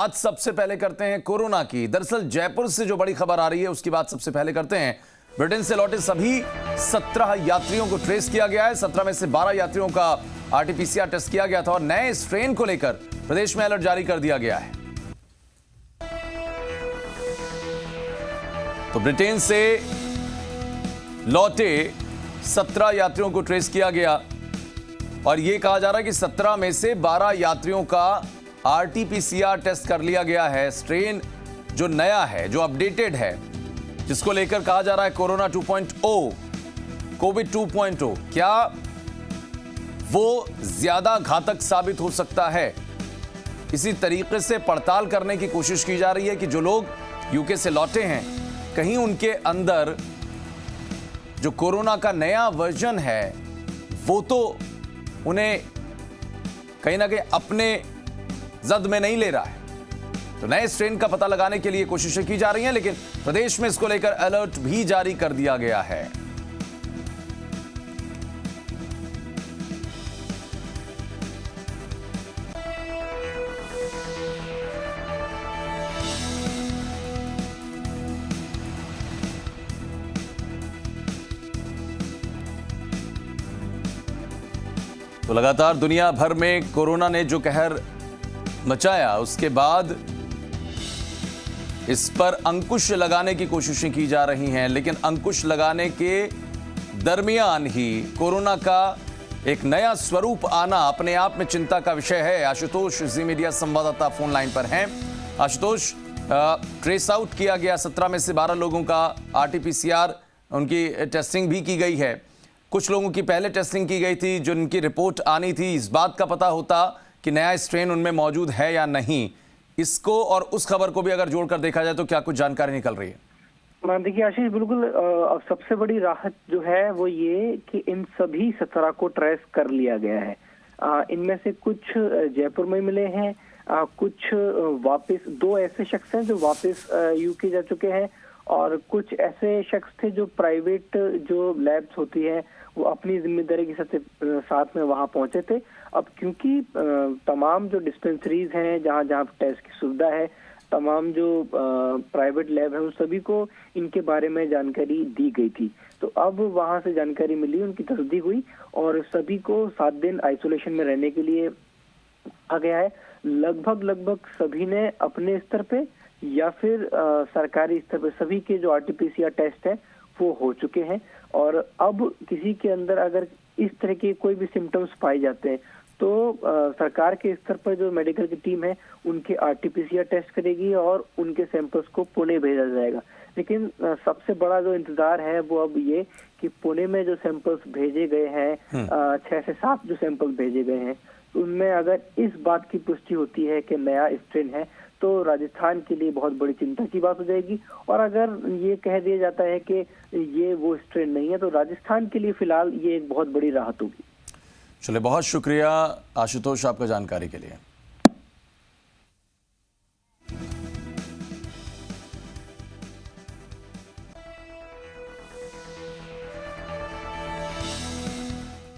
आज सबसे पहले करते हैं कोरोना की। दरअसल जयपुर से जो बड़ी खबर आ रही है उसकी बात सबसे पहले करते हैं। ब्रिटेन से लौटे सभी 17 यात्रियों को ट्रेस किया गया है। 17 में से 12 यात्रियों का आरटीपीसीआर टेस्ट किया गया था और नए स्ट्रेन को लेकर प्रदेश में अलर्ट जारी कर दिया गया है। तो ब्रिटेन से लौटे 17 यात्रियों को ट्रेस किया गया और यह कहा जा रहा है कि 17 में से 12 यात्रियों का आरटीपीसीआर टेस्ट कर लिया गया है। स्ट्रेन जो नया है, जो अपडेटेड है, जिसको लेकर कहा जा रहा है कोरोना 2.0, कोविड 2.0, क्या वो ज्यादा घातक साबित हो सकता है? इसी तरीके से पड़ताल करने की कोशिश की जा रही है कि जो लोग यूके से लौटे हैं, कहीं उनके अंदर जो कोरोना का नया वर्जन है वो तो उन्हें कहीं ना कहीं अपने जद में नहीं ले रहा है। तो नए स्ट्रेन का पता लगाने के लिए कोशिशें की जा रही हैं, लेकिन प्रदेश में इसको लेकर अलर्ट भी जारी कर दिया गया है। तो लगातार दुनिया भर में कोरोना ने जो कहर मचाया, उसके बाद इस पर अंकुश लगाने की कोशिशें की जा रही हैं, लेकिन अंकुश लगाने के दरमियान ही कोरोना का एक नया स्वरूप आना अपने आप में चिंता का विषय है। आशुतोष जी मीडिया संवाददाता फोन लाइन पर हैं। आशुतोष, ट्रेस आउट किया गया 17 में से 12 लोगों का आरटीपीसीआर, उनकी टेस्टिंग भी की गई है। कुछ लोगों की पहले टेस्टिंग की गई थी, जिनकी रिपोर्ट आनी थी, इस बात का पता होता कि नया स्ट्रेन उनमें मौजूद है या नहीं। इसको और उस खबर को भी अगर जोड़कर देखा जाए तो क्या कुछ जानकारी निकल रही है? देखिए आशीष, बिल्कुल अब सबसे बड़ी राहत जो है वो ये कि इन सभी 17 को ट्रेस कर लिया गया है। इनमें से कुछ जयपुर में मिले हैं, कुछ वापस, 2 ऐसे शख्स हैं जो वापस यूके जा चुके हैं और कुछ ऐसे शख्स थे जो प्राइवेट जो लैब्स होती है वो अपनी जिम्मेदारी के साथ में वहां पहुंचे थे। अब क्योंकि तमाम जो डिस्पेंसरीज हैं जहां जहां टेस्ट की सुविधा है, तमाम जो प्राइवेट लैब है, उन सभी को इनके बारे में जानकारी दी गई थी। तो अब वहां से जानकारी मिली, उनकी तस्दीक हुई और सभी को 7 दिन आइसोलेशन में रहने के लिए कहा गया है। लगभग सभी ने अपने स्तर पे या फिर सरकारी स्तर पे सभी के जो आरटीपीसीआर टेस्ट है वो हो चुके हैं और अब किसी के अंदर अगर इस तरह के कोई भी सिम्टम्स पाए जाते हैं तो सरकार के स्तर पर जो मेडिकल की टीम है उनके आरटीपीसीआर टेस्ट करेगी और उनके सैंपल्स को पुणे भेजा जाएगा। लेकिन सबसे बड़ा जो इंतजार है वो अब ये कि पुणे में जो सैंपल्स भेजे गए हैं, 6 से 7 जो सैंपल्स भेजे गए हैं, उनमें अगर इस बात की पुष्टि होती है कि नया स्ट्रेन है तो राजस्थान के लिए बहुत बड़ी चिंता की बात हो जाएगी। और अगर ये कह दिया जाता है कि ये वो स्ट्रेन नहीं है तो राजस्थान के लिए फिलहाल ये एक बहुत बड़ी राहत होगी। चलिए, बहुत शुक्रिया आशुतोष आपका जानकारी के लिए।